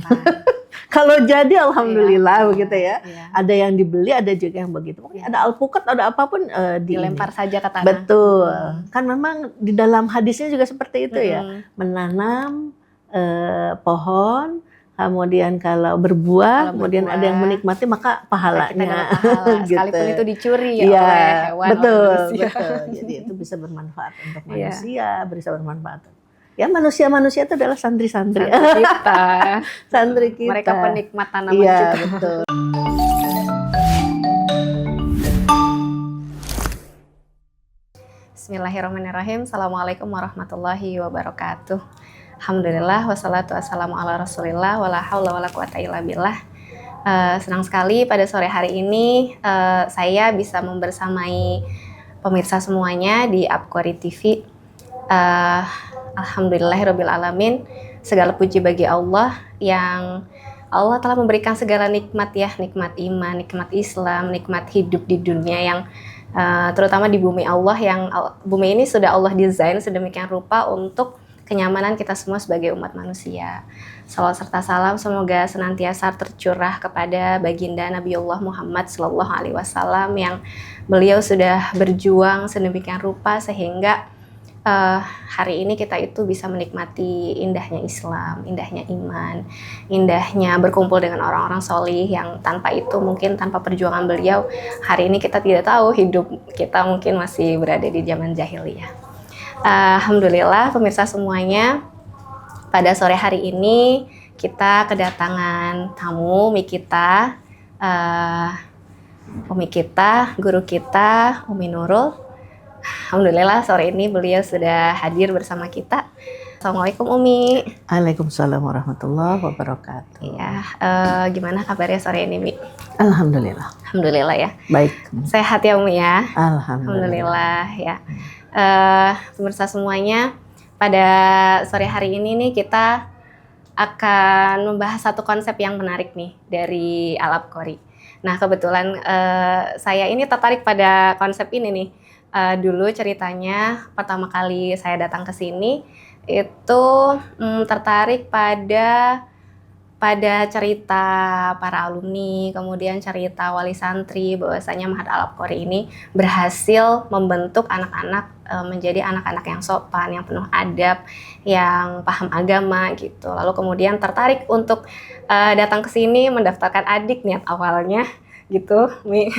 kelihatan. Kalau jadi alhamdulillah begitu ya. Iya. Ada yang dibeli, ada juga yang begitu. Pokoknya ada alpukat, ada apapun Dilempar saja ke tanah. Betul. Kan memang di dalam hadisnya juga seperti itu ya. Menanam pohon, kemudian kalau berbuah, kemudian ada yang menikmati maka pahalanya. Kita dapat pahala, gitu. Sekalipun itu dicuri ya, oleh hewan. Betul. Jadi itu bisa bermanfaat untuk manusia, bisa bermanfaat. Ya manusia-manusia itu adalah santri-santri kita. Santri kita. Mereka penikmat tanaman kita. Iya, betul. Bismillahirrahmanirrahim. Assalamualaikum warahmatullahi wabarakatuh. Alhamdulillah, wassalatu wassalamu ala rasulillah, wala haula wala quwata illa billah. Senang sekali pada sore hari ini saya bisa membersamai pemirsa semuanya di Apkori TV. Alhamdulillahirabbil alamin. Segala puji bagi Allah yang Allah telah memberikan segala nikmat ya, nikmat iman, nikmat Islam, nikmat hidup di dunia yang terutama di bumi Allah yang bumi ini sudah Allah desain sedemikian rupa untuk kenyamanan kita semua sebagai umat manusia. Salawat serta salam semoga senantiasa tercurah kepada baginda Nabiullah Muhammad SAW yang beliau sudah berjuang sedemikian rupa sehingga hari ini kita itu bisa menikmati indahnya Islam, indahnya iman, indahnya berkumpul dengan orang-orang solih yang tanpa itu mungkin tanpa perjuangan beliau hari ini kita tidak tahu hidup kita mungkin masih berada di zaman jahiliyah. Alhamdulillah pemirsa semuanya, pada sore hari ini kita kedatangan tamu Umi kita, guru kita, Umi Nurul. Alhamdulillah sore ini beliau sudah hadir bersama kita. Assalamualaikum Umi. Waalaikumsalam warahmatullahi wabarakatuh. Iya, gimana kabarnya sore ini Mi? Alhamdulillah. Alhamdulillah ya. Baik. Sehat ya Umi ya. Alhamdulillah ya. Pemirsa semuanya, pada sore hari ini nih kita akan membahas satu konsep yang menarik nih dari Al Apkori. Nah kebetulan saya ini tertarik pada konsep ini nih. Dulu ceritanya pertama kali saya datang ke sini itu tertarik pada cerita para alumni, kemudian cerita wali santri bahwasanya Ma'had Al Apkori ini berhasil membentuk anak-anak menjadi anak-anak yang sopan, yang penuh adab, yang paham agama gitu. Lalu kemudian tertarik untuk datang ke sini mendaftarkan adik niat awalnya. Gitu, Mi,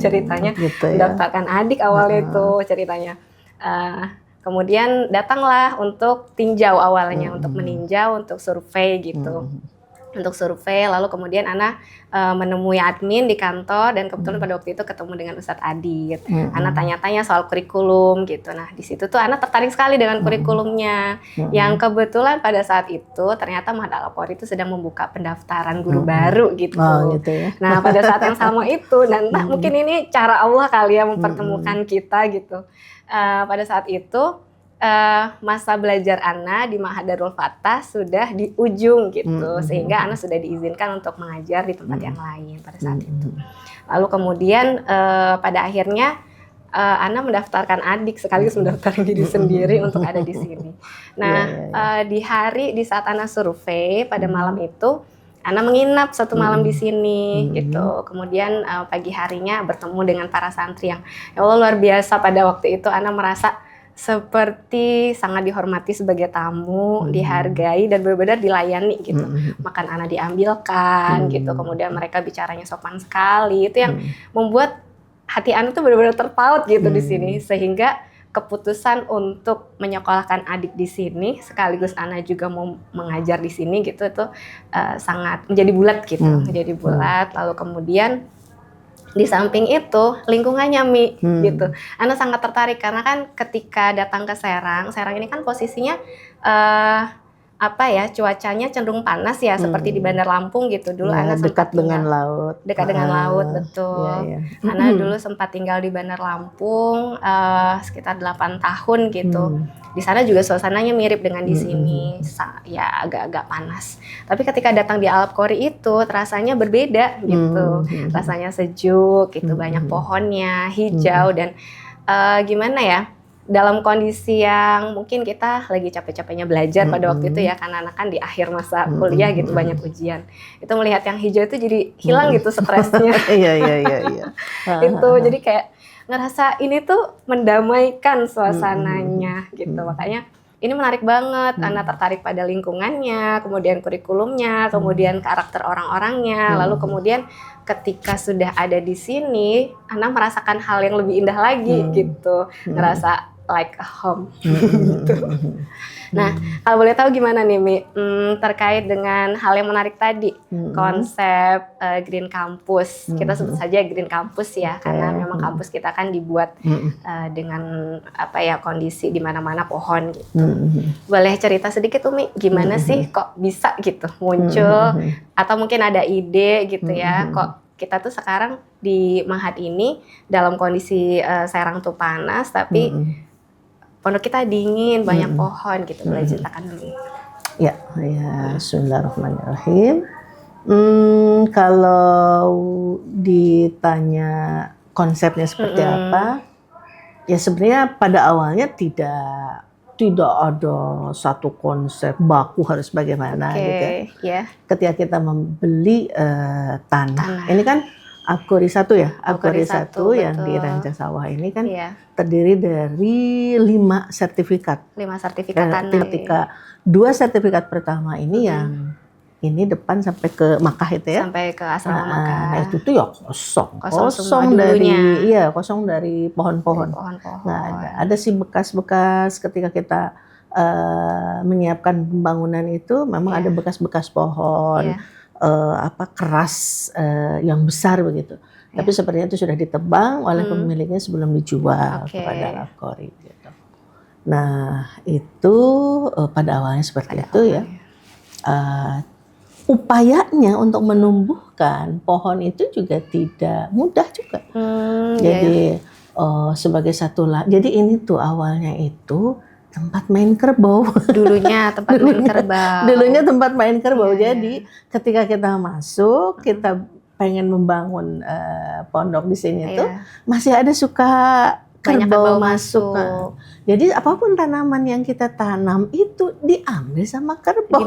ceritanya gitu ya. Mendaftarkan adik awalnya itu ceritanya. Kemudian datanglah untuk tinjau awalnya, untuk meninjau, untuk survei gitu. Untuk survei, lalu kemudian Ana menemui admin di kantor dan kebetulan pada waktu itu ketemu dengan Ustadz Adit. Ana tanya-tanya soal kurikulum gitu. Nah di situ tuh Ana tertarik sekali dengan kurikulumnya. Yang kebetulan pada saat itu ternyata Ma'had Al Apkori itu sedang membuka pendaftaran guru baru gitu. Gitu ya. Nah pada saat yang sama itu, dan mungkin ini cara Allah kali ya mempertemukan kita gitu. Pada saat itu masa belajar Ana di Ma'had Darul Fatah sudah di ujung gitu, sehingga Ana sudah diizinkan untuk mengajar di tempat yang lain pada saat itu. Lalu kemudian pada akhirnya Ana mendaftarkan adik sekaligus mendaftarkan diri sendiri untuk ada di sini. Nah di saat Ana survei pada malam itu Ana menginap satu malam di sini gitu. Kemudian pagi harinya bertemu dengan para santri yang ya Allah luar biasa. Pada waktu itu Ana merasa seperti sangat dihormati sebagai tamu, dihargai dan benar-benar dilayani gitu. Makan Ana diambilkan gitu. Kemudian mereka bicaranya sopan sekali. Itu yang membuat hati Ana tuh benar-benar terpaut gitu di sini, sehingga keputusan untuk menyekolahkan adik di sini sekaligus Ana juga mau mengajar di sini gitu itu sangat menjadi bulat gitu, menjadi bulat. Lalu kemudian di samping itu lingkungannya Mi gitu. Ana sangat tertarik karena kan ketika datang ke Serang ini kan posisinya cuacanya cenderung panas ya, seperti di Bandar Lampung gitu. Dulu Ana dekat dengan laut. Dekat dengan laut, betul. Ana dulu sempat tinggal di Bandar Lampung sekitar 8 tahun gitu. Di sana juga suasananya mirip dengan di sini, ya agak-agak panas. Tapi ketika datang di Al Apkori itu rasanya berbeda gitu. Rasanya sejuk gitu, banyak pohonnya, hijau dan gimana ya? dalam kondisi yang mungkin kita lagi capek-capeknya belajar pada waktu itu ya, karena anak kan di akhir masa kuliah gitu, banyak ujian. Itu melihat yang hijau itu jadi hilang gitu stresnya. Iya. Itu jadi kayak ngerasa ini tuh mendamaikan suasananya gitu. Makanya ini menarik banget, Ana tertarik pada lingkungannya, kemudian kurikulumnya, kemudian karakter orang-orangnya, lalu kemudian ketika sudah ada di sini, Ana merasakan hal yang lebih indah lagi gitu, ngerasa like a home gitu. Nah, kalau boleh tahu gimana nih Mi, terkait dengan hal yang menarik tadi, konsep Green Campus. Kita sebut saja Green Campus ya, karena memang kampus kita kan dibuat dengan apa ya, kondisi di mana-mana pohon gitu. Boleh cerita sedikit Umi, gimana sih kok bisa gitu muncul, atau mungkin ada ide gitu ya, kok kita tuh sekarang di Mahat ini dalam kondisi Serang tuh panas, tapi pondok kita dingin, banyak pohon gitu. Boleh ceritakan dulu. Ya, bismillahirrahmanirrahim. Kalau ditanya konsepnya seperti apa, ya sebenarnya pada awalnya tidak ada satu konsep baku harus bagaimana gitu ya. Ketika kita membeli tanah, ini kan Abqori 1 ya, Abqori 1 yang di Rancah Sawah ini kan terdiri dari 5 sertifikat. 5 sertifikat tanah. Ketika 2 sertifikat pertama ini yang ini depan sampai ke Makkah itu ya. Sampai ke asrama Makkah. Nah itu tuh ya kosong dari pohon-pohon. Nggak ada. Ada sih bekas-bekas ketika kita menyiapkan pembangunan itu memang ada bekas-bekas pohon. Keras yang besar begitu. Tapi sepertinya itu sudah ditebang oleh pemiliknya sebelum dijual kepada Abqori gitu. Nah, itu pada awalnya seperti itu ya. Upayanya untuk menumbuhkan pohon itu juga tidak mudah juga. Jadi sebagai satu jadi ini tuh awalnya itu tempat main kerbau. Dulunya tempat main kerbau. Jadi ketika kita masuk, kita pengen membangun pondok di sini tuh masih ada suka kerbau masuk. Jadi apapun tanaman yang kita tanam itu diambil sama kerbau.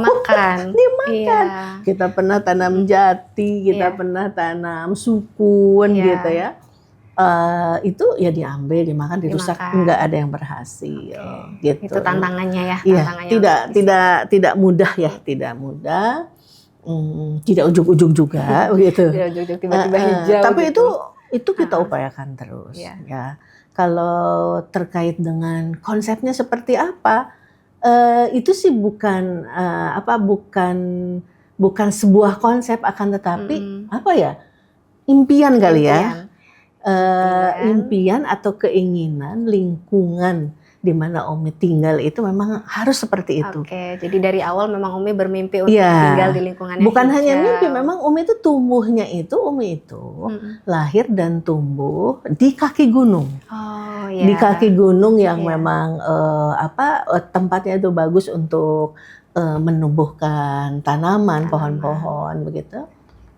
Dimakan. Kita pernah tanam jati, kita pernah tanam sukun gitu ya. Itu ya diambil, dimakan, dirusak, enggak ada yang berhasil gitu. Itu tantangannya ya. Tidak mudah ya, tidak mudah. Tidak ujug-ujug juga begitu. Tidak ujug-ujug tiba-tiba hijau. Tapi gitu. itu kita upayakan terus ya. Kalau terkait dengan konsepnya seperti apa, itu sih bukan bukan sebuah konsep, akan tetapi impian kali ya. Impian atau keinginan lingkungan di mana Umi tinggal itu memang harus seperti itu. Oke, jadi dari awal memang Umi bermimpi untuk tinggal di lingkungan yang bukan hijau. Hanya mimpi, memang Umi itu tumbuhnya itu, Umi itu lahir dan tumbuh di kaki gunung. Di kaki gunung yang memang tempatnya itu bagus untuk menumbuhkan tanaman, pohon-pohon begitu.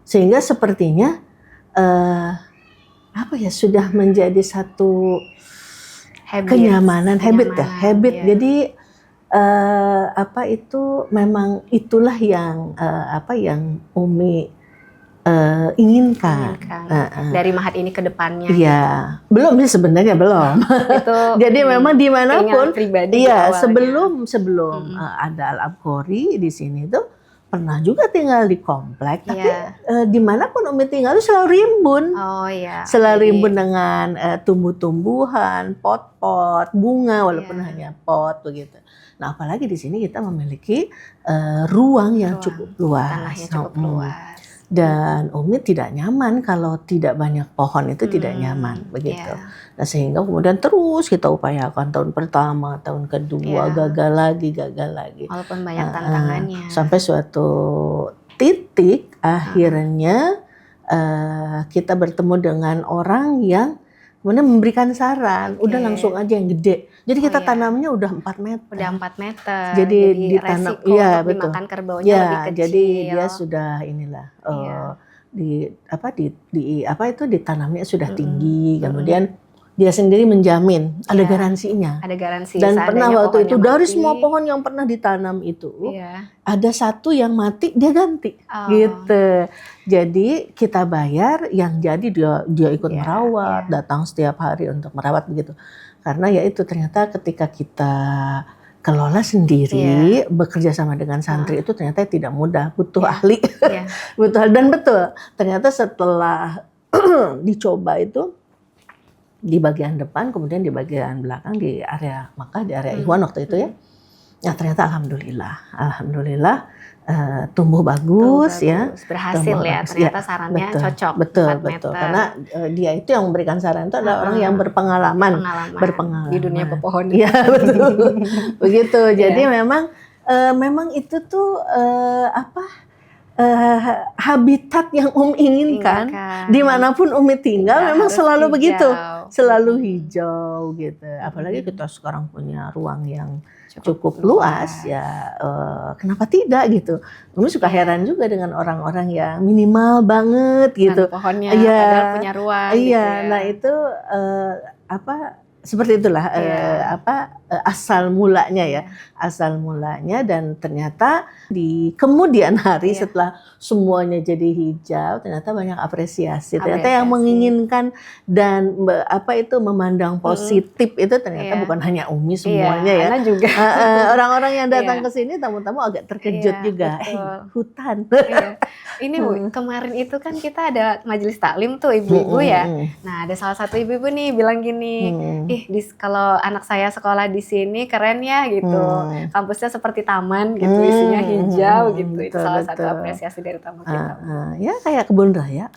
Sehingga sepertinya sudah menjadi satu kenyamanan, habit. Jadi itu memang itulah yang yang Umi inginkan. Dari Mahat ini ke depannya. Iya, belum sih sebenarnya belum. Jadi memang dimanapun, sebelum ada Al-Abqori di sini tuh pernah juga tinggal di komplek, tapi dimanapun Umi tinggal itu selalu rimbun. Selalu rimbun dengan tumbuh-tumbuhan, pot-pot, bunga walaupun hanya pot begitu. Nah, apalagi di sini kita memiliki ruang yang cukup luas. Tanahnya cukup luas. Dan Umi tidak nyaman kalau tidak banyak pohon, itu tidak nyaman begitu. Nah, sehingga kemudian terus kita upayakan tahun pertama, tahun kedua, gagal lagi. Walaupun banyak tantangannya. Sampai suatu titik akhirnya kita bertemu dengan orang yang kemudian memberikan saran, udah langsung aja yang gede. Jadi kita tanamnya udah 4 meter. Udah 4 meter. Jadi ditanam, betul. Dimakan kerbaunya lebih kecil. Jadi dia sudah ditanamnya sudah tinggi. Kemudian dia sendiri menjamin, ada Iya. garansinya. Ada garansi. Dan pernah seandainya waktu itu pohonnya dari mati, semua pohon yang pernah ditanam itu, iya. ada satu yang mati dia ganti, Oh. gitu. Jadi kita bayar, yang jadi dia ikut Iya, merawat, iya. datang setiap hari untuk merawat begitu. Karena ya itu ternyata ketika kita kelola sendiri, bekerja sama dengan santri itu ternyata tidak mudah, butuh Iya. ahli, Iya. butuh ahli. Dan betul, ternyata setelah dicoba itu di bagian depan, kemudian di bagian belakang, di area Makkah, di area Ikhwan waktu itu ya. Ya ternyata alhamdulillah tumbuh bagus ya. Berhasil Tumbuh ya, bagus. ternyata Ya, sarannya betul, cocok. betul, 4 betul. meter. Karena dia itu yang memberikan saran itu adalah orang yang berpengalaman. Di dunia pepohonan. Iya betul, begitu. Jadi Iya. memang itu tuh habitat yang inginkan. Dimanapun Umi tinggal Tidak memang harus selalu hijau. begitu, selalu hijau gitu. Apalagi kita sekarang punya ruang yang cukup luas ya, kenapa tidak gitu. Umi suka heran juga dengan orang-orang yang minimal banget gitu. Pohonnya Iya, padahal punya ruang. Iya, gitu ya. nah itu seperti itulah asal mulanya ya, asal mulanya. Dan ternyata di kemudian hari setelah semuanya jadi hijau, ternyata banyak apresiasi. Ternyata yang menginginkan dan memandang positif itu ternyata bukan hanya Umi semuanya ya. Ana juga. Orang-orang yang datang ke sini, tamu-tamu agak terkejut juga. Hutan. Ini Bu, kemarin itu kan kita ada majelis taklim tuh ibu-ibu ya. Nah ada salah satu ibu-ibu nih bilang gini, kalau anak saya sekolah di sini keren ya gitu, kampusnya seperti taman gitu, isinya hijau gitu. Itu salah satu apresiasi dari tamu kita. Ya kayak kebun raya,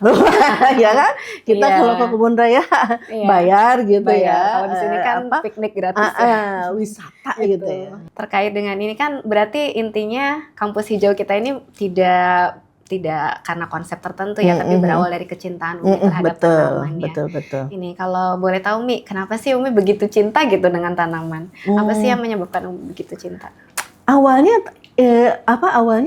ya kan? Kita kalau ke kebun raya bayar gitu ya. Kalau di sini kan piknik gratis, wisata gitu ya. Terkait dengan ini kan berarti intinya kampus hijau kita ini tidak karena konsep tertentu ya, tapi berawal dari kecintaan Umi terhadap tanaman ya. Betul. Ini kalau boleh tahu Umi, kenapa sih Umi begitu cinta gitu dengan tanaman? Apa sih yang menyebabkan Umi begitu cinta? Awalnya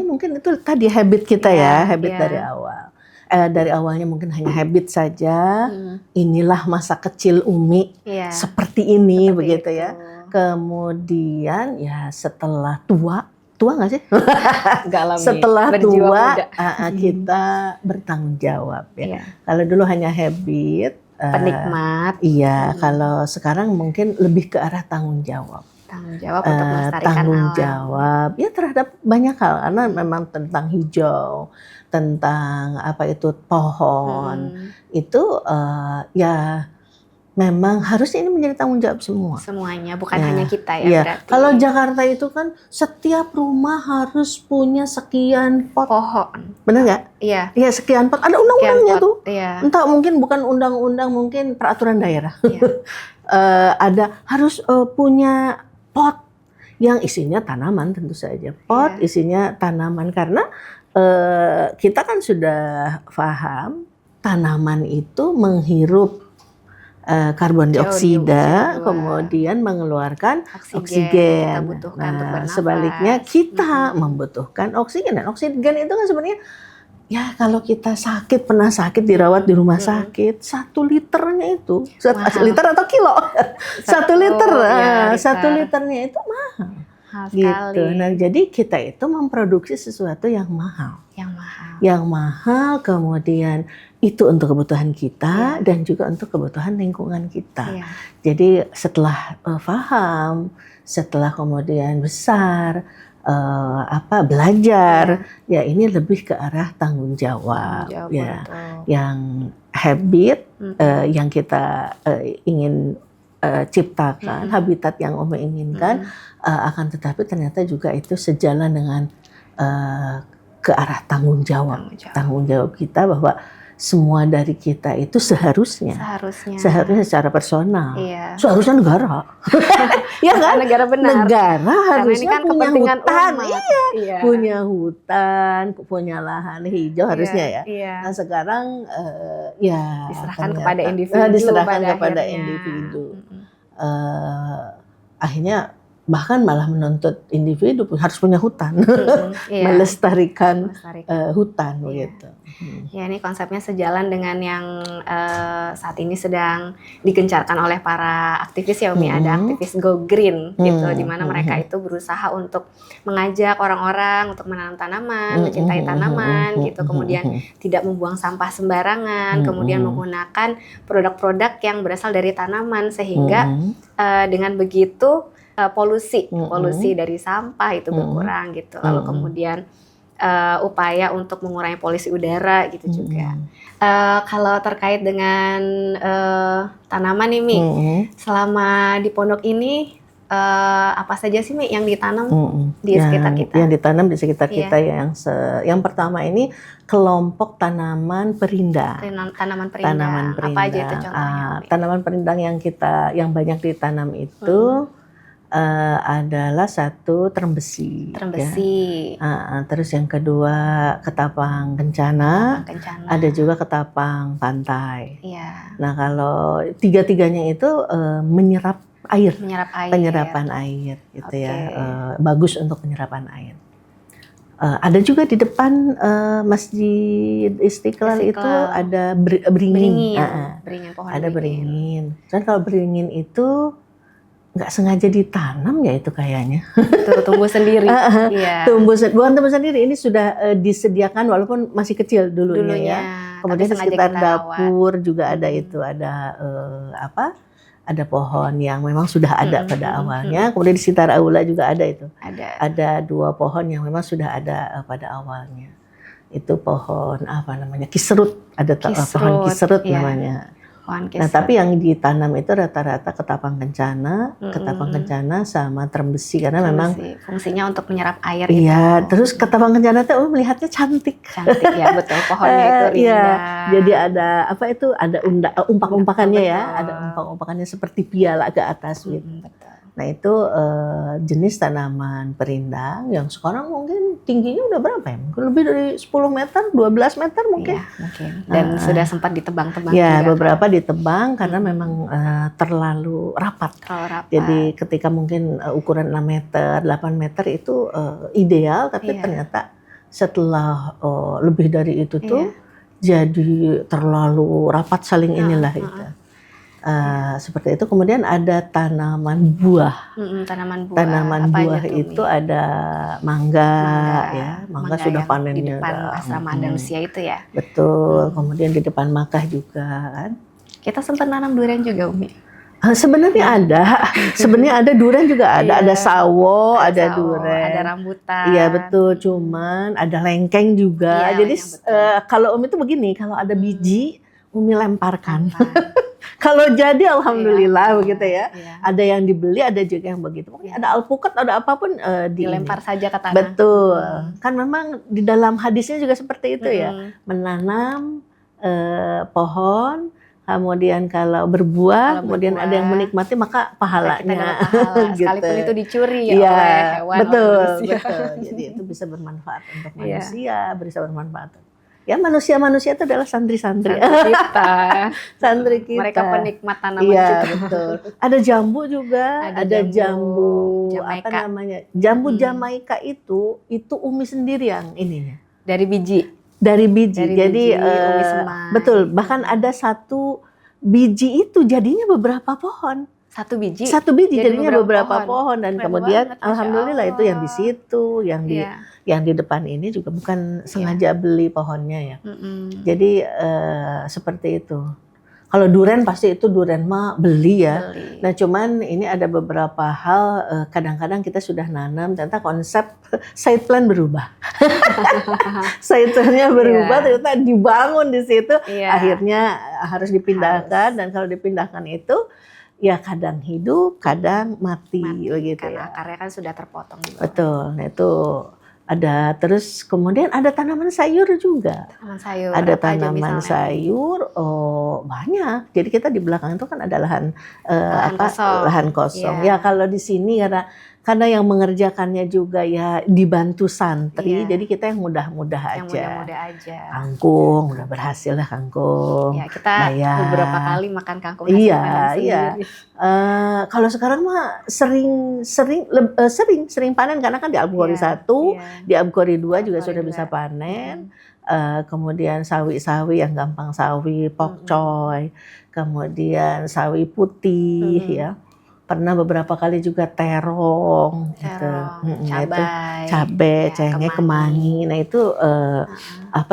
mungkin itu tadi habit kita habit dari awal. Dari awalnya mungkin hanya habit saja. Inilah masa kecil Umi seperti ini begitu itu. Ya. Kemudian ya setelah tua nggak sih? Setelah tua kita bertanggung jawab ya. Kalau dulu hanya habit, penikmat. Iya, kalau sekarang mungkin lebih ke arah tanggung jawab. Tanggung jawab untuk melestarikan tanggung alam. Jawab ya terhadap banyak hal, karena memang tentang hijau, tentang pohon itu ya. Memang harusnya ini menjadi tanggung jawab semua. Semuanya, bukan hanya kita ya. Berarti. Kalau Jakarta itu kan setiap rumah harus punya sekian pot pohon. Benar nggak? Iya. Iya, sekian pot. Ada undang-undangnya tuh. Iya. Entah mungkin bukan undang-undang, mungkin peraturan daerah. Iya. Ada harus punya pot yang isinya tanaman tentu saja. Pot isinya tanaman, karena kita kan sudah paham tanaman itu menghirup karbon dioksida, kemudian mengeluarkan oksigen. Kita butuhkan untuk bernafas. Sebaliknya kita membutuhkan oksigen, dan oksigen itu kan sebenarnya ya kalau kita pernah sakit dirawat di rumah sakit, 1 liternya itu, 1 liter atau kilo, 1 liter, 1 liternya itu mahal. Gitu. Nah, jadi kita itu memproduksi sesuatu yang mahal. Yang mahal, kemudian itu untuk kebutuhan kita dan juga untuk kebutuhan lingkungan kita. Jadi setelah paham, setelah kemudian besar, belajar, ya ini lebih ke arah tanggung jawab ya. Betul. Yang habit yang kita ingin ciptakan, habitat yang Umi inginkan, akan tetapi ternyata juga itu sejalan dengan ke arah tanggung jawab kita, bahwa semua dari kita itu seharusnya secara personal, seharusnya negara, ya kan? Negara benar. Negara harusnya kan punya hutan, iya. Punya hutan, punya lahan hijau harusnya ya. Iya. Nah sekarang diserahkan kepada individu. Akhirnya bahkan malah menuntut individu harus punya hutan, Iya. melestarikan Melestarikan. hutan Iya. begitu. Ya, ini konsepnya sejalan dengan yang saat ini sedang digencarkan oleh para aktivis ya Umi. Ada aktivis Go Green gitu, di mana mereka itu berusaha untuk mengajak orang-orang untuk menanam tanaman, mencintai tanaman gitu, kemudian tidak membuang sampah sembarangan, kemudian menggunakan produk-produk yang berasal dari tanaman, sehingga dengan begitu polusi dari sampah itu berkurang gitu. Lalu kemudian upaya untuk mengurangi polusi udara gitu juga. Kalau terkait dengan tanaman nih Mi, selama di pondok ini apa saja sih Mi yang ditanam di sekitar kita? Yang ditanam di sekitar kita yang pertama ini kelompok tanaman perindang. Tanaman perindang. Apa aja itu contohnya? Tanaman perindang yang banyak ditanam itu adalah satu terembesi. Ya. Terus yang kedua ketapang kencana. Ada juga ketapang pantai. Iya. Nah kalau tiga-tiganya itu menyerap air, penyerapan air gitu ya, bagus untuk penyerapan air. Ada juga di depan Masjid Istiqlal itu ada beringin. Pohon ada beringin. Dan kalau beringin itu nggak sengaja ditanam ya itu kayaknya. Tumbuh sendiri. Iya. Bukan tumbuh sendiri, ini sudah disediakan walaupun masih kecil dulunya ya. Kemudian di sekitar dapur juga ada itu, ada pohon yang memang sudah ada pada awalnya. Kemudian di sekitar aula juga ada itu. Ada 2 pohon yang memang sudah ada pada awalnya. Itu pohon kisrut, ada pohon kisrut namanya. Nah, tapi yang ditanam itu rata-rata ketapang kencana sama terembesi karena memang fungsinya untuk menyerap air. Iya, terus ketapang kencana itu melihatnya cantik. Cantik ya, betul, pohonnya itu indah. Iya, jadi ada ada umpak-umpakannya ya, ada umpak-umpakannya seperti piala ke atas gitu. Betul. Nah itu jenis tanaman perindang yang sekarang mungkin tingginya udah berapa ya? Mungkin lebih dari 10 meter, 12 meter mungkin. Iya, mungkin. Dan sudah sempat ditebang-tebang ya, juga. Beberapa ditebang karena memang terlalu rapat. Jadi ketika mungkin ukuran 6 meter, 8 meter itu ideal, tapi ternyata setelah lebih dari itu tuh jadi terlalu rapat saling inilah gitu. Seperti itu. Kemudian ada tanaman buah. Tanaman buah itu ada mangga ya. Mangga sudah panennya. Di depan asrama Andalusia itu ya. Betul. Kemudian di depan Makkah juga kan. Kita sempat nanam durian juga Umi. Sebenarnya ada durian juga ada. Ada sawo, ada durian. Ada rambutan. Iya betul. Cuman ada lengkeng juga. Jadi kalau Umi itu begini, kalau ada biji Umi lemparkan. Kalau jadi alhamdulillah begitu ya. Ada yang dibeli, ada juga yang begitu. Pokoknya ada alpukat, ada apapun dilempar saja ke tanah. Betul. Kan memang di dalam hadisnya juga seperti itu ya. Menanam pohon, kemudian kalau berbuah, kemudian ada yang menikmati maka pahalanya. Gitu. Sekalipun itu dicuri oleh hewan. Betul. Jadi itu bisa bermanfaat untuk manusia, bisa bermanfaat. Ya manusia-manusia itu adalah santri-santri kita. Santri kita. Mereka penikmat tanaman juga. Iya, betul. Ada jambu juga, ada jambu Jamaika. Apa namanya? Jambu Jamaika itu Umi sendiri yang ininya. Dari biji. Jadi Umi semai. Betul, bahkan ada satu biji itu jadinya beberapa pohon. Satu biji jadinya beberapa pohon dan kemudian alhamdulillah itu yang di situ, yang di depan ini juga bukan sengaja beli pohonnya ya. Jadi seperti itu. Kalau durian pasti itu durian mah beli ya. Nah cuman ini ada beberapa hal kadang-kadang kita sudah nanam ternyata konsep side plan berubah. Side plan-nya berubah ternyata dibangun di situ akhirnya harus dipindahkan dan kalau dipindahkan itu ya kadang hidup, kadang mati begitu karena ya. akarnya kan sudah terpotong juga. Betul. Nah itu ada terus kemudian ada tanaman sayur juga. Ada tanaman sayur banyak. Jadi kita di belakang itu kan ada lahan kosong. Ya kalau di sini karena karena yang mengerjakannya juga ya dibantu santri, jadi kita yang mudah-mudah aja. Yang mudah-mudah aja. Kangkung, udah berhasil lah kangkung. Ya, kita bayar. beberapa kali makan kangkung Iya. sendiri. Kalau sekarang mah sering panen karena kan di Abqori 1, di Abqori 2 juga sudah bisa panen. Kemudian sawi-sawi yang gampang sawi, pokcoy, kemudian sawi putih ya. Pernah beberapa kali juga terong gitu. Cabai, cengkeh, kemangi. Nah itu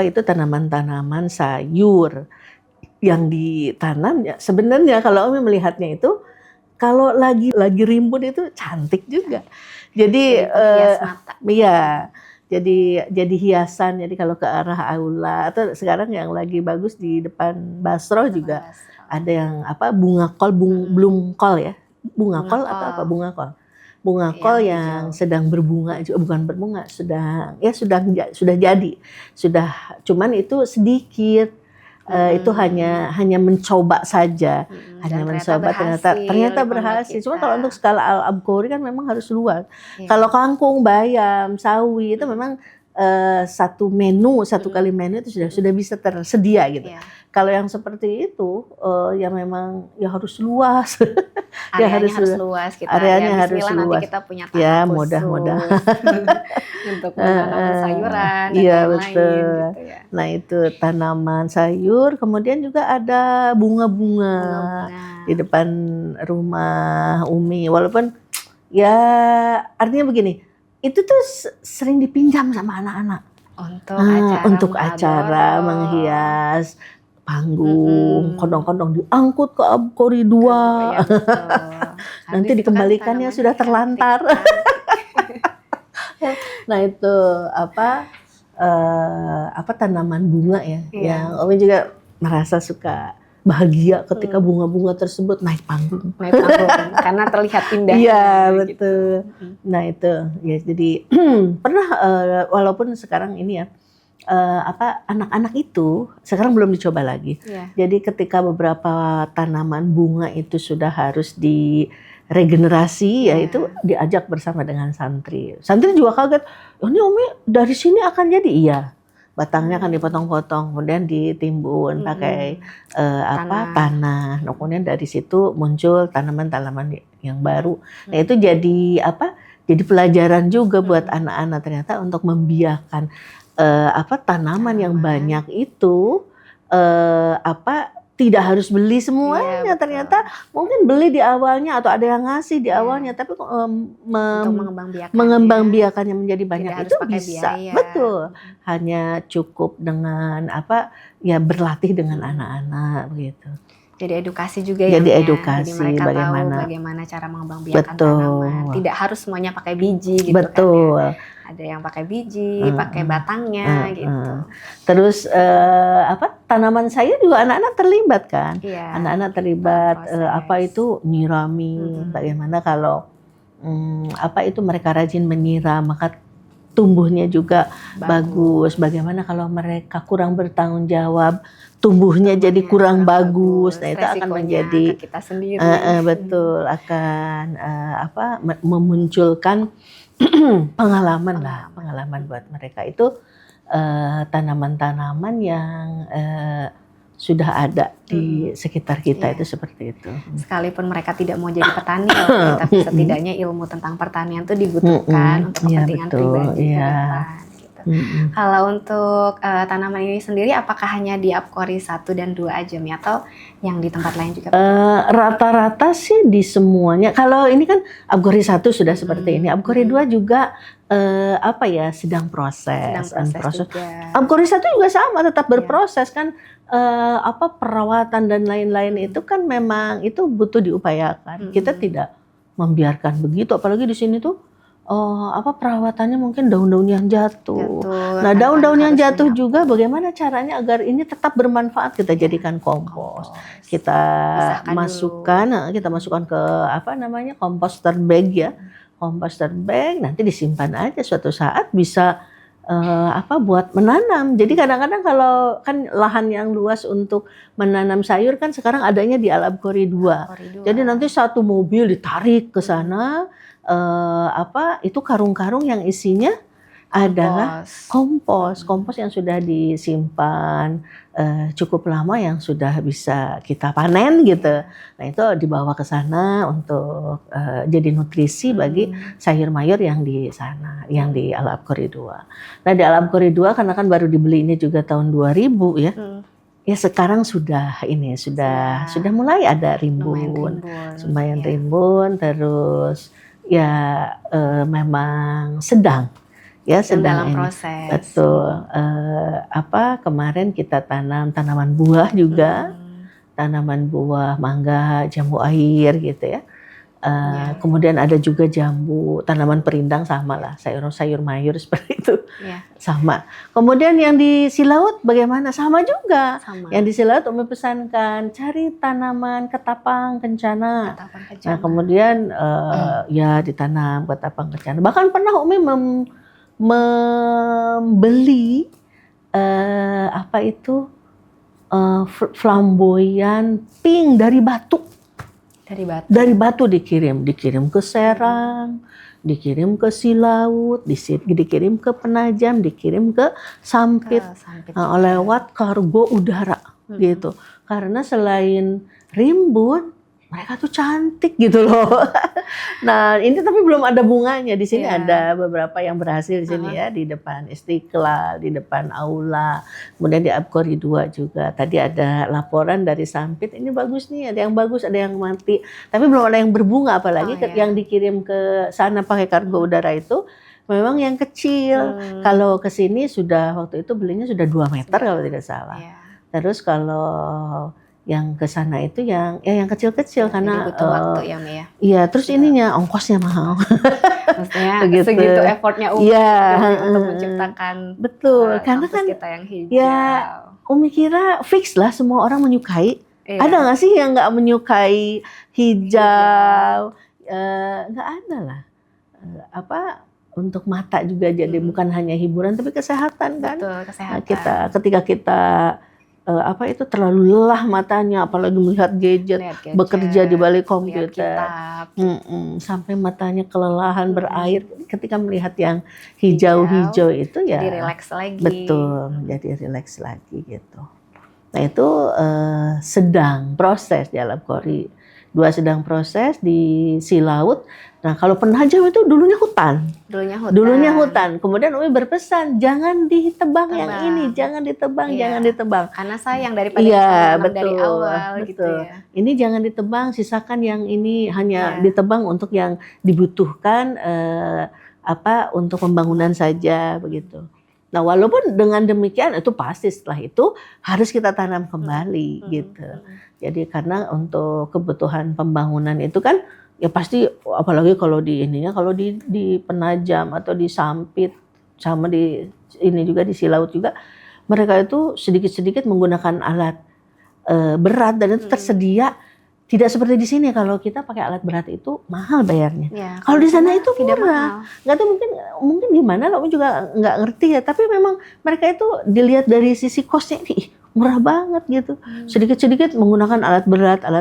itu tanaman-tanaman sayur yang ditanam ya. Sebenarnya kalau Umi melihatnya itu kalau lagi rimbun itu cantik juga. Jadi iya. Jadi hiasan. Jadi kalau ke arah aula atau sekarang yang lagi bagus di depan Basro juga ada yang bunga kol, belum kol ya. Bunga kol atau apa? Bunga kol. Bunga kol yang sedang berbunga, bukan berbunga, sudah jadi. Cuman itu sedikit. Itu hanya mencoba saja. Hanya mencoba ternyata berhasil. Cuma kalau untuk skala Al-Abqori kan memang harus luas. Kalau kangkung, bayam, sawi itu memang satu kali menu itu sudah bisa tersedia gitu. Kalau yang seperti itu ya memang ya harus luas. Areanya harus luas kita. Areanya harus luas. Nanti kita punya tanah ya, khusus mudah-mudahan untuk menanam sayuran dan lain-lain gitu ya. Nah, itu tanaman sayur, kemudian juga ada bunga-bunga di depan rumah Umi. Walaupun ya artinya begini, itu tuh sering dipinjam sama anak-anak untuk acara menghias panggung, kodong-kodong diangkut ke Abqori 2. Nanti dikembalikannya sudah terlantar. Nah itu tanaman bunga ya, yang Umi juga merasa suka bahagia ketika bunga-bunga tersebut naik panggung. Karena terlihat indah. Iya betul. Nah itu ya, jadi pernah walaupun sekarang ini ya anak-anak itu sekarang belum dicoba lagi. Jadi ketika beberapa tanaman bunga itu sudah harus diregenerasi, ya itu diajak bersama dengan santri. Santri juga kaget, ini Umi dari sini akan jadi batangnya akan dipotong-potong, kemudian ditimbun pakai tanah. Nah, kemudian dari situ muncul tanaman-tanaman yang baru. Nah itu jadi jadi pelajaran juga buat anak-anak ternyata untuk membiarkan tanaman yang banyak itu tidak harus beli semuanya. Ternyata mungkin beli di awalnya atau ada yang ngasih di awalnya, tapi mengembangbiakannya menjadi banyak itu bisa. Betul. Hanya cukup dengan berlatih dengan anak-anak begitu. Jadi edukasi juga Jadi edukasi jadi mereka tahu bagaimana cara mengembangbiakan tanaman. Tidak harus semuanya pakai biji gitu kan ya. Ada yang pakai biji, pakai batangnya gitu. Terus tanaman sayur juga anak-anak terlibat kan? Anak-anak terlibat itu nyirami. Bagaimana kalau mereka rajin menyiram maka tumbuhnya juga bagus. Bagaimana kalau mereka kurang bertanggung jawab, tumbuhnya jadi kurang bagus. Nah itu akan menjadi kita sendiri. Betul, akan memunculkan pengalaman buat mereka. Itu tanaman-tanaman yang sudah ada di sekitar kita itu seperti itu. Sekalipun mereka tidak mau jadi petani, tapi setidaknya ilmu tentang pertanian itu dibutuhkan untuk kepentingan pribadi ke depan. Kalau untuk tanaman ini sendiri, apakah hanya di Abqori 1 dan 2 aja, Mi? Atau yang di tempat lain juga? Rata-rata sih di semuanya. Kalau ini kan Abqori 1 sudah seperti ini. Abqori 2 juga sedang proses. Abqori 1 juga sama, tetap berproses kan. Perawatan dan lain-lain itu kan memang itu butuh diupayakan. Kita tidak membiarkan begitu, apalagi di sini tuh perawatannya mungkin daun-daun yang jatuh. Nah, daun-daun yang jatuh juga bagaimana caranya agar ini tetap bermanfaat, kita jadikan kompos. Kita masukkan ke komposter bag ya. Komposter bag nanti disimpan aja, suatu saat bisa buat menanam. Jadi kadang-kadang kalau kan lahan yang luas untuk menanam sayur kan sekarang adanya di Al-Abqori 2. Jadi nanti satu mobil ditarik ke sana, itu karung-karung yang isinya adalah kompos yang sudah disimpan cukup lama, yang sudah bisa kita panen gitu. Nah itu dibawa ke sana untuk jadi nutrisi bagi sayur mayur yang di sana, yang di Al Abqari 2. Nah di Al Abqari 2 karena kan baru dibelinya juga tahun 2000 ya. Ya sekarang sudah mulai ada rimbun, lumayan rimbun, terus ya memang sedang dalam proses. Betul. Kemarin kita tanam tanaman buah juga, tanaman buah mangga, jambu air gitu ya. Kemudian ada juga jambu, tanaman perindang sama lah, sayur mayur seperti itu, sama. Kemudian yang di Silaut bagaimana? Sama juga. Yang di Silaut Umi pesankan cari tanaman ketapang kencana. Nah kemudian ya ditanam ketapang kencana. Bahkan pernah Umi membeli flamboyan pink dari batu. Dari batu dikirim ke Serang, dikirim ke Silaut, dikirim ke Penajam, dikirim ke Sampit, lewat kargo udara gitu. Karena selain rimbun, mereka tuh cantik gitu loh. Nah ini tapi belum ada bunganya. Di sini ada beberapa yang berhasil di sini ya, di depan Istiqlal, di depan Aula, kemudian di Abqari 2 juga. Tadi ada laporan dari Sampit, ini bagus nih, ada yang bagus, ada yang mati, tapi belum ada yang berbunga. Apalagi yang dikirim ke sana pakai kargo udara itu memang yang kecil. Kalau ke sini sudah, waktu itu belinya sudah 2 meter kalau tidak salah. Terus kalau yang ke sana itu yang kecil-kecil karena butuh waktu ya Mia. Iya, terus ininya ongkosnya mahal. Maksudnya segitu effortnya Umi untuk menciptakan karena kan kita yang hijau. Ya, Umi kira fix lah semua orang menyukai. Ada nggak sih yang nggak menyukai hijau? Nggak ada lah. Untuk mata juga jadi bukan hanya hiburan tapi kesehatan kan. Betul, kesehatan. Nah, ketika kita terlalu lelah matanya, apalagi melihat gadget, bekerja di balik komputer, sampai matanya kelelahan berair. Ketika melihat yang hijau-hijau itu ya jadi rileks lagi. Betul, menjadi rileks lagi gitu. Nah itu sedang proses di Al Abqari 2, sedang proses di Silaut. Nah kalau Penajam itu dulunya hutan. Kemudian Umi berpesan jangan ditebang yang ini, jangan ditebang. Karena sayang daripada ditanam dari awal gitu ya. Ini jangan ditebang, sisakan yang ini, hanya ditebang untuk yang dibutuhkan untuk pembangunan saja begitu. Nah walaupun dengan demikian itu pasti setelah itu harus kita tanam kembali gitu. Jadi karena untuk kebutuhan pembangunan itu kan ya pasti, apalagi kalau kalau di Penajam atau di Sampit sama di ini juga di Silaut juga, mereka itu sedikit-sedikit menggunakan alat berat dan itu tersedia. Tidak seperti di sini, kalau kita pakai alat berat itu mahal bayarnya. Kalau di sana itu murah. Nggak tahu mungkin gimana, aku juga nggak ngerti ya. Tapi memang mereka itu dilihat dari sisi costnya ini murah banget gitu. Sedikit-sedikit menggunakan alat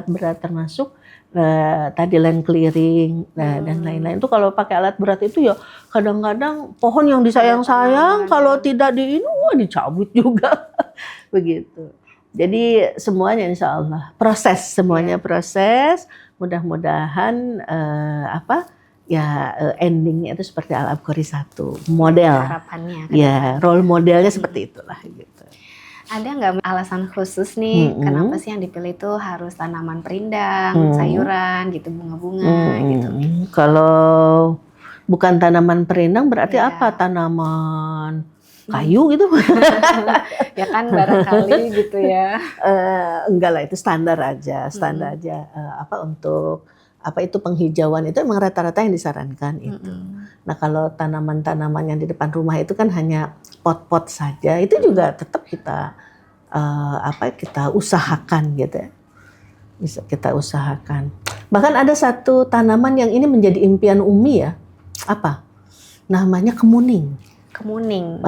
berat termasuk tadi land clearing dan lain-lain. Itu kalau pakai alat berat itu ya kadang-kadang pohon yang disayang-sayang kalau tidak dicabut juga begitu. Jadi semuanya insya Allah proses, proses. Mudah-mudahan endingnya itu seperti Al Abqari 1 model. Harapannya. Ya, role modelnya seperti itulah gitu. Ada nggak alasan khusus nih kenapa sih yang dipilih itu harus tanaman perindang, sayuran gitu, bunga-bunga gitu? Kalau bukan tanaman perindang berarti apa? Tanaman kayu gitu? Ya kan barangkali gitu ya. Enggak lah, itu standar aja. Untuk itu penghijauan itu emang rata-rata yang disarankan itu. Nah kalau tanaman-tanaman yang di depan rumah itu kan hanya pot-pot saja, itu juga tetap kita kita usahakan gitu ya. Bisa kita usahakan. Bahkan ada satu tanaman yang ini menjadi impian Umi ya. Apa? Namanya kemuning. Kemuning.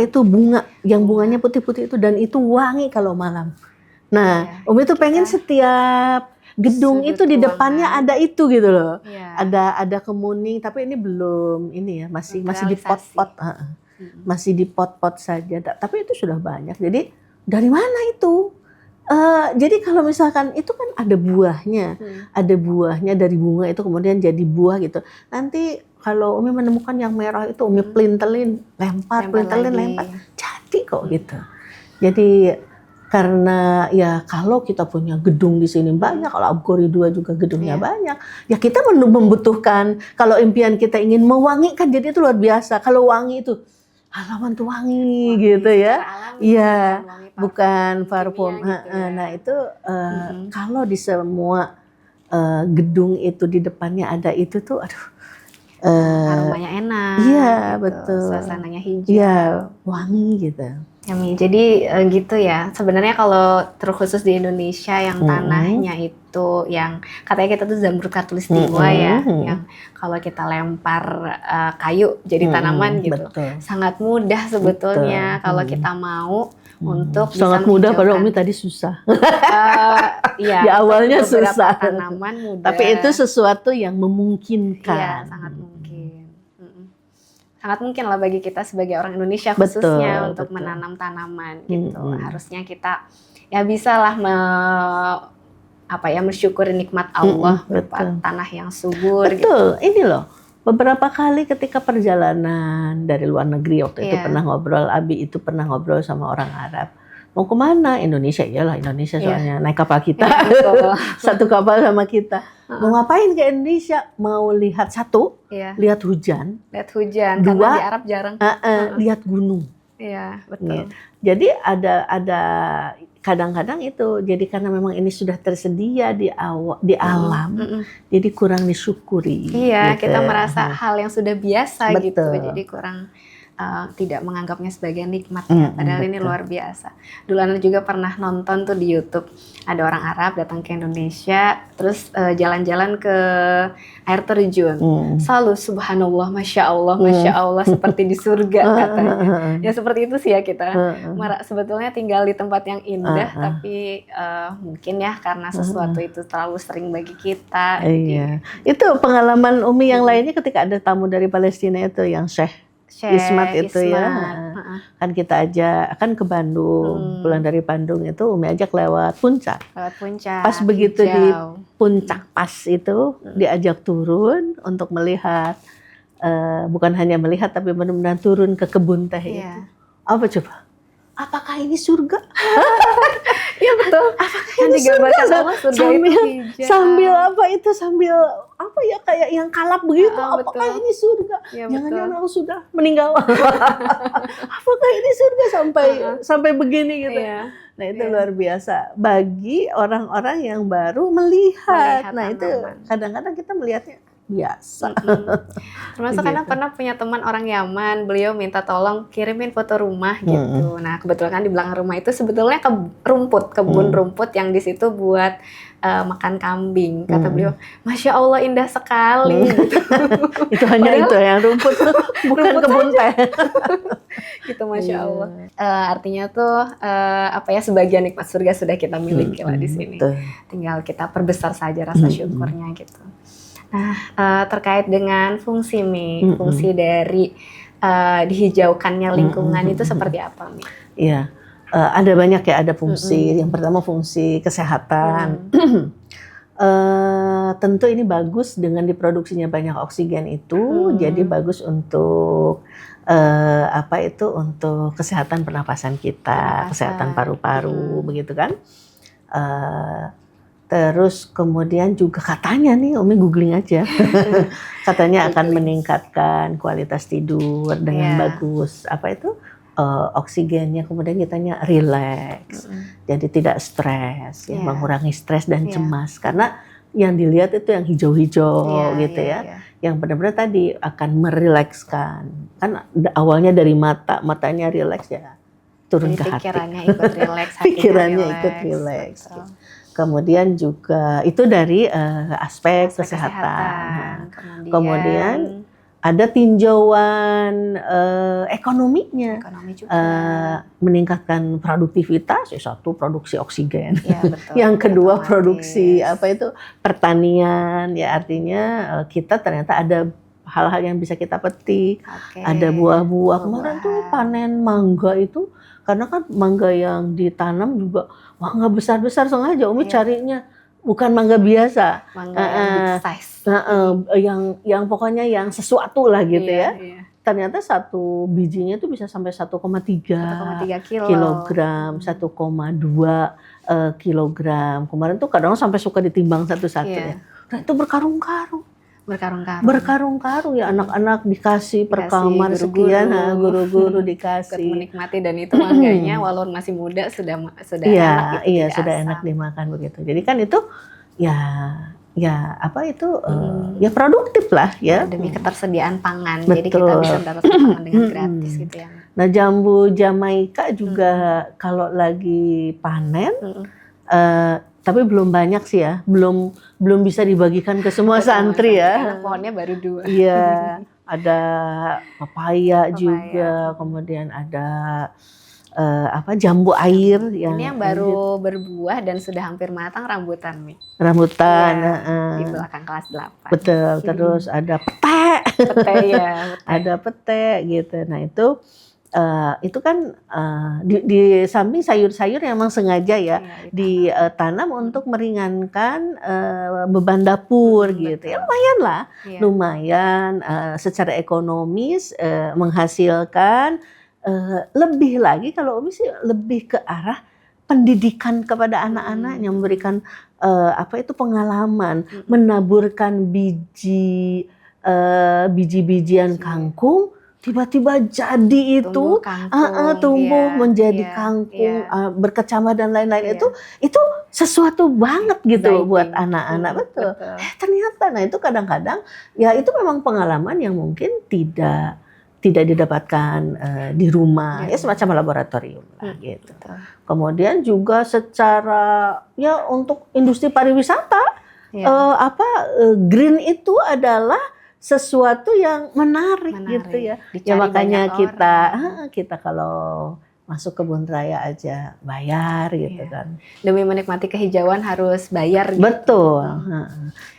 Itu bunga yang bunganya putih-putih itu, dan itu wangi kalau malam. Nah, Umi tuh pengen setiap gedung Sudut itu di depannya ruangan. ada itu gitu loh. Iya. Ada kemuning, tapi ini belum ini ya, masih di Realisasi. pot-pot. Masih di pot-pot saja. Tapi itu sudah banyak. Jadi dari mana itu? Jadi kalau misalkan itu kan ada buahnya, ada buahnya dari bunga itu kemudian jadi buah gitu. Nanti kalau Umi menemukan yang merah itu Umi pelintelin, lempar lagi. Jadi kok gitu. Jadi karena ya kalau kita punya gedung di sini banyak, kalau Abgori 2 juga gedungnya banyak, ya kita membutuhkan, kalau impian kita ingin mewangikan, jadi itu luar biasa. Kalau wangi itu halaman tuh wangi gitu ya. Iya, bukan parfum. Gitu ya. Nah itu kalau di semua gedung itu di depannya ada itu tuh, aduh. Aromanya enak. Iya gitu. betul. Suasananya hijau. Iya, wangi gitu. Ya, Mi. Jadi gitu ya. Sebenarnya kalau terkhusus di Indonesia yang tanahnya itu yang katanya kita tuh Zamrud Khatulistiwa ya, yang kalau kita lempar kayu jadi tanaman gitu. Betul. Sangat mudah sebetulnya kalau kita mau untuk sangat bisa mudah, padahal Umi tadi susah. Iya, di awalnya susah. Tanaman mudah. Tapi itu sesuatu yang memungkinkan. Iya, sangat mungkin. Sangat mungkin lah bagi kita sebagai orang Indonesia khususnya untuk menanam tanaman gitu. Harusnya kita ya bisalah mensyukuri nikmat Allah berupa tanah yang subur. Betul. Gitu. Ini loh, beberapa kali ketika perjalanan dari luar negeri waktu itu pernah ngobrol, Abi itu pernah ngobrol sama orang Arab. Mau kemana? Indonesia, iyalah Indonesia soalnya naik kapal kita, satu kapal sama kita. Mau ngapain ke Indonesia? Mau lihat satu, lihat hujan. Dua, karena di Arab jarang. Lihat gunung. Iya, betul. Jadi ada kadang-kadang itu, jadi karena memang ini sudah tersedia di alam, jadi kurang disyukuri. Iya, gitu. Kita merasa hal yang sudah biasa gitu, jadi kurang tidak menganggapnya sebagai nikmat ya, padahal ini luar biasa. Dulu Ana juga pernah nonton tuh di YouTube, ada orang Arab datang ke Indonesia, terus jalan-jalan ke air terjun, selalu subhanallah, masya Allah, seperti di surga katanya. Ya seperti itu sih ya kita. Sebetulnya tinggal di tempat yang indah, tapi mungkin ya karena sesuatu itu terlalu sering bagi kita. Iya. Itu pengalaman Umi yang lainnya ketika ada tamu dari Palestina itu yang Syekh Ismat itu ya, kan kita ajak kan ke Bandung, pulang dari Bandung itu Umi ajak lewat puncak. Pas begitu hijau. Di puncak pas itu diajak turun untuk melihat, bukan hanya melihat tapi benar-benar turun ke kebun teh itu. Apa coba? Apakah ini surga? Iya betul. Kan digambarkan sama surga itu hijau. Sambil apa ya kayak yang kalap begitu. Apakah ini surga? Ya, jangan-jangan aku sudah meninggal. Apakah ini surga sampai begini gitu. Nah itu luar biasa bagi orang-orang yang baru melihat. Nah itu kadang-kadang kita melihatnya biasa. Termasuk karena pernah punya teman orang Yaman, beliau minta tolong kirimin foto rumah gitu. Nah kebetulan kan di belakang rumah itu sebetulnya kebun rumput yang di situ buat makan kambing. Kata beliau, masya Allah indah sekali. Gitu. Itu hanya itu yang rumput, bukan kebun teh. Gitu masya Allah. Artinya tuh sebagian nikmat surga sudah kita miliki lah di sini. Tinggal kita perbesar saja rasa syukurnya gitu. Nah, terkait dengan fungsi fungsi dari dihijaukannya lingkungan itu seperti apa, Mi? Iya, ada banyak ya, ada fungsi. Yang pertama fungsi kesehatan. Tentu ini bagus dengan diproduksinya banyak oksigen itu, jadi bagus untuk untuk kesehatan pernapasan kita, kesehatan paru-paru, begitu kan? Terus kemudian juga katanya nih, Umi googling aja, katanya akan meningkatkan kualitas tidur dengan bagus. Oksigennya, kemudian kitanya rileks, jadi tidak stres, mengurangi stres dan cemas. Karena yang dilihat itu yang hijau-hijau gitu ya, yang benar-benar tadi akan merilekskan. Kan awalnya dari matanya rileks ya, turun ke hati. Pikirannya ikut rileks, pikirannya ikut rileks. Kemudian juga itu dari aspek kesehatan. Kemudian ada tinjauan ekonominya, Ekonomi juga. Meningkatkan produktivitas, satu produksi oksigen, Ya, betul. yang kedua Otomatis. produksi pertanian, ya artinya kita ternyata ada hal-hal yang bisa kita petik, ada buah-buah. Kemarin tuh panen mangga itu, karena kan mangga yang ditanam juga nggak besar-besar, sengaja Umi carinya bukan mangga biasa, mangga yang big size. Yang pokoknya yang sesuatu lah gitu ya. Iya. Ternyata satu bijinya itu bisa sampai 1,3 kilogram, 1,2 kilogram. Kemarin tuh kadang sampai suka ditimbang satu-satu ya. Nah itu berkarung-karung ya, anak-anak dikasih per kamar sekian, guru-guru dikasih. Menikmati, dan itu mangganya walaupun masih muda sudah enak gitu. Iya, sudah enak dimakan begitu. Jadi kan itu ya produktif lah ya. Demi ketersediaan pangan. Betul. Jadi kita bisa mendapatkan pangan dengan gratis gitu ya. Nah, jambu Jamaika juga kalau lagi panen, tapi belum banyak sih ya, belum bisa dibagikan ke semua santri ya. Karena pohonnya baru 2. Iya, ada papaya juga, kemudian ada jambu air ini yang baru berbuah dan sudah hampir matang, rambutan nih. Rambutan, di belakang kelas 8. Betul. Terus ada pete. Ya. Ada pete gitu. Nah itu kan di samping sayur-sayur yang memang sengaja ya ditanam untuk meringankan beban dapur gitu ya, lumayan lah, lumayan secara ekonomis menghasilkan. Lebih lagi kalau Umi sih lebih ke arah pendidikan kepada anak-anaknya, memberikan pengalaman, menaburkan biji-bijian kangkung, tiba-tiba jadi itu tumbuh menjadi kangkung, berkecambah dan lain-lain. Itu sesuatu banget gitu buat anak-anak. Betul. Ternyata itu kadang-kadang ya itu memang pengalaman yang mungkin tidak didapatkan di rumah, ya semacam laboratorium lah gitu. Kemudian juga secara untuk industri pariwisata, green itu adalah sesuatu yang menarik gitu ya. Ya makanya kita kalau masuk kebun raya aja bayar gitu kan. Demi menikmati kehijauan harus bayar gitu. Betul.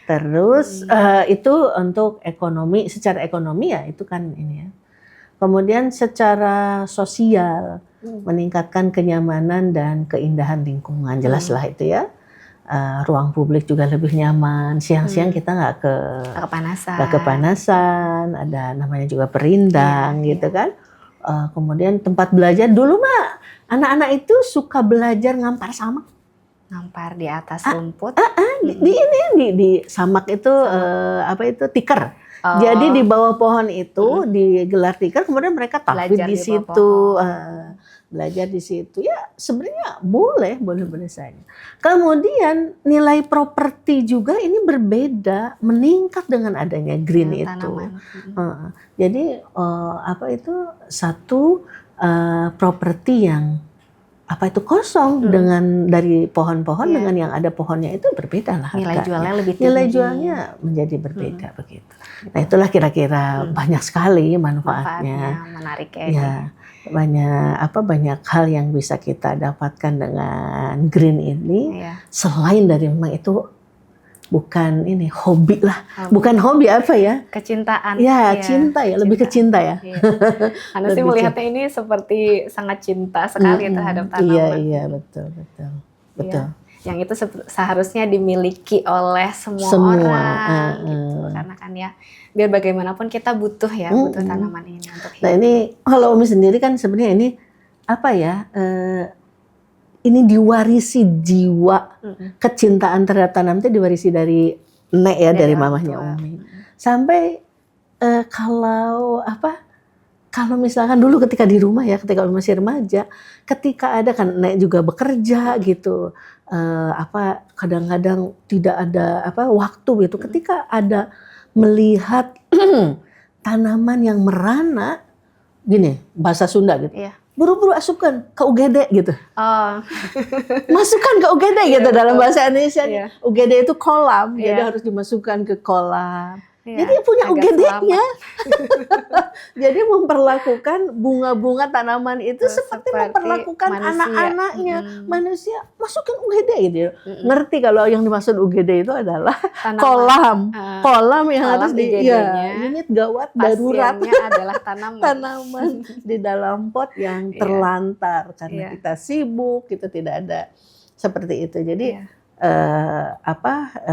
Terus itu untuk ekonomi, secara ekonomi ya itu kan ini ya. Kemudian secara sosial, meningkatkan kenyamanan dan keindahan lingkungan, jelas lah itu ya. Ruang publik juga lebih nyaman. Siang-siang kita nggak kepanasan. Ada namanya juga perindang gitu kan. Kemudian tempat belajar dulu mah anak-anak itu suka belajar ngampar samak. Ngampar di atas rumput. Di samak itu tikar. Jadi di bawah pohon itu digelar tikar, kemudian mereka tahfidz di situ. Belajar di situ ya sebenarnya boleh saja. Kemudian nilai properti juga ini berbeda, meningkat dengan adanya green itu. Jadi satu properti yang kosong dengan dari pohon-pohon dengan yang ada pohonnya itu berbeda lah. Nilai jualnya lebih tinggi. Nilai jualnya menjadi berbeda begitu. Nah itulah kira-kira banyak sekali manfaatnya. Menarik ya. Banyak hal yang bisa kita dapatkan dengan green ini. Selain dari memang itu bukan hobi lah. Bukan hobi kecintaan. Ya, cinta ya, lebih ke cinta ya. Anda sih melihatnya ini seperti sangat cinta sekali terhadap tanaman. Iya, betul. Yang itu seharusnya dimiliki oleh semua orang gitu. Karena kan biar bagaimanapun kita butuh tanaman ini untuk hidup. Nah ini kalau Umi sendiri kan sebenarnya ini ini diwarisi jiwa kecintaan terhadap tanaman itu diwarisi dari Nek ya, dari mamahnya Umi. Sampai kalau misalkan dulu ketika di rumah ya, ketika masih remaja, ketika ada kan Nek juga bekerja gitu, kadang-kadang tidak ada waktu gitu. Ketika ada melihat tanaman yang merana, gini bahasa Sunda gitu, buru-buru asupkan ke UGD gitu. Masukkan ke UGD gitu dalam bahasa Indonesia. UGD itu kolam, jadi harus dimasukkan ke kolam. Iya, Jadi punya agak UGD-nya. Jadi memperlakukan bunga-bunga tanaman itu seperti memperlakukan manusia. anak-anaknya. Manusia masukin UGD gitu. Mm-mm. Ngerti kalau yang dimaksud UGD itu adalah Tanaman. kolam yang Kolam harus unit gawat darurat. Pasiennya adalah tanaman. Tanaman di dalam pot yang terlantar karena kita sibuk, kita tidak ada seperti itu. Jadi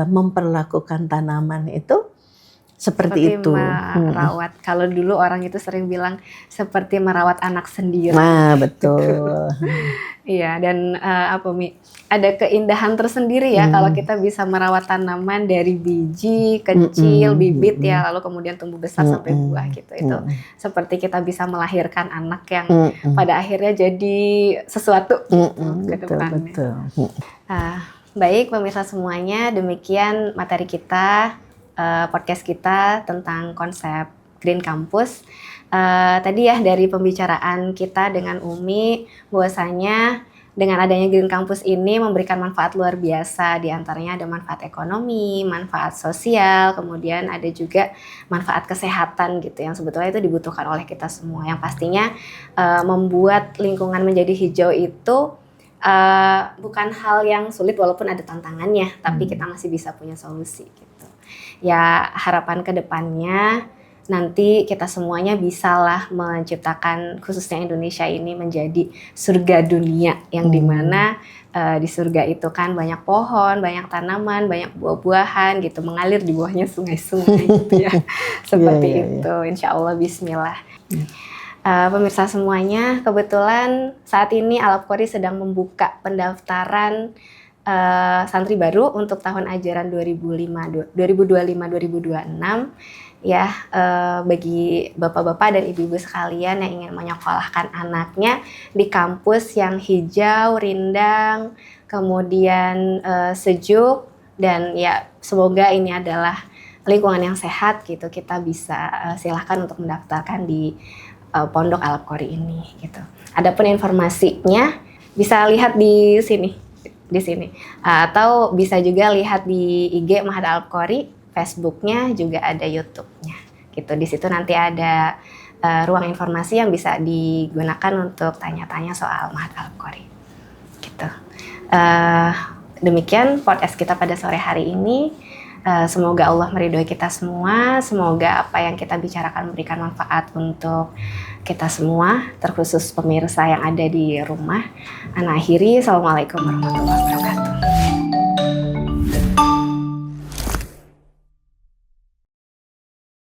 memperlakukan tanaman itu seperti itu. Merawat. Kalau dulu orang itu sering bilang seperti merawat anak sendiri. Nah, betul. Iya, dan Mi? Ada keindahan tersendiri ya kalau kita bisa merawat tanaman dari biji kecil, bibit ya, lalu kemudian tumbuh besar sampai buah gitu. Itu seperti kita bisa melahirkan anak yang pada akhirnya jadi sesuatu ke depannya. Betul. Baik pemirsa semuanya, demikian materi kita, podcast kita tentang konsep Green Campus. Tadi ya dari pembicaraan kita dengan Umi, bahwasanya dengan adanya Green Campus ini memberikan manfaat luar biasa, diantaranya ada manfaat ekonomi, manfaat sosial, kemudian ada juga manfaat kesehatan gitu yang sebetulnya itu dibutuhkan oleh kita semua. Yang pastinya membuat lingkungan menjadi hijau itu bukan hal yang sulit walaupun ada tantangannya, tapi kita masih bisa punya solusi gitu. Ya harapan kedepannya nanti kita semuanya bisalah menciptakan khususnya Indonesia ini menjadi surga dunia yang dimana di surga itu kan banyak pohon, banyak tanaman, banyak buah-buahan gitu mengalir di bawahnya sungai-sungai gitu ya. Seperti itu, insya Allah bismillah. Pemirsa semuanya, kebetulan saat ini Alapkori sedang membuka pendaftaran santri baru untuk tahun ajaran 2025-2026 ya, bagi bapak-bapak dan ibu-ibu sekalian yang ingin menyekolahkan anaknya di kampus yang hijau, rindang, kemudian sejuk, dan ya semoga ini adalah lingkungan yang sehat gitu. Kita bisa silahkan untuk mendaftarkan di Pondok Alapkori ini gitu. Adapun informasinya bisa lihat di sini atau bisa juga lihat di IG Ma'had Alapkori, Facebooknya juga ada YouTube-nya gitu. Di situ nanti ada ruang informasi yang bisa digunakan untuk tanya-tanya soal Ma'had Alapkori gitu. Demikian podcast kita pada sore hari ini. Semoga Allah meridhoi kita semua. Semoga apa yang kita bicarakan memberikan manfaat untuk kita semua, terkhusus pemirsa yang ada di rumah. Ana akhiri, assalamualaikum warahmatullahi wabarakatuh.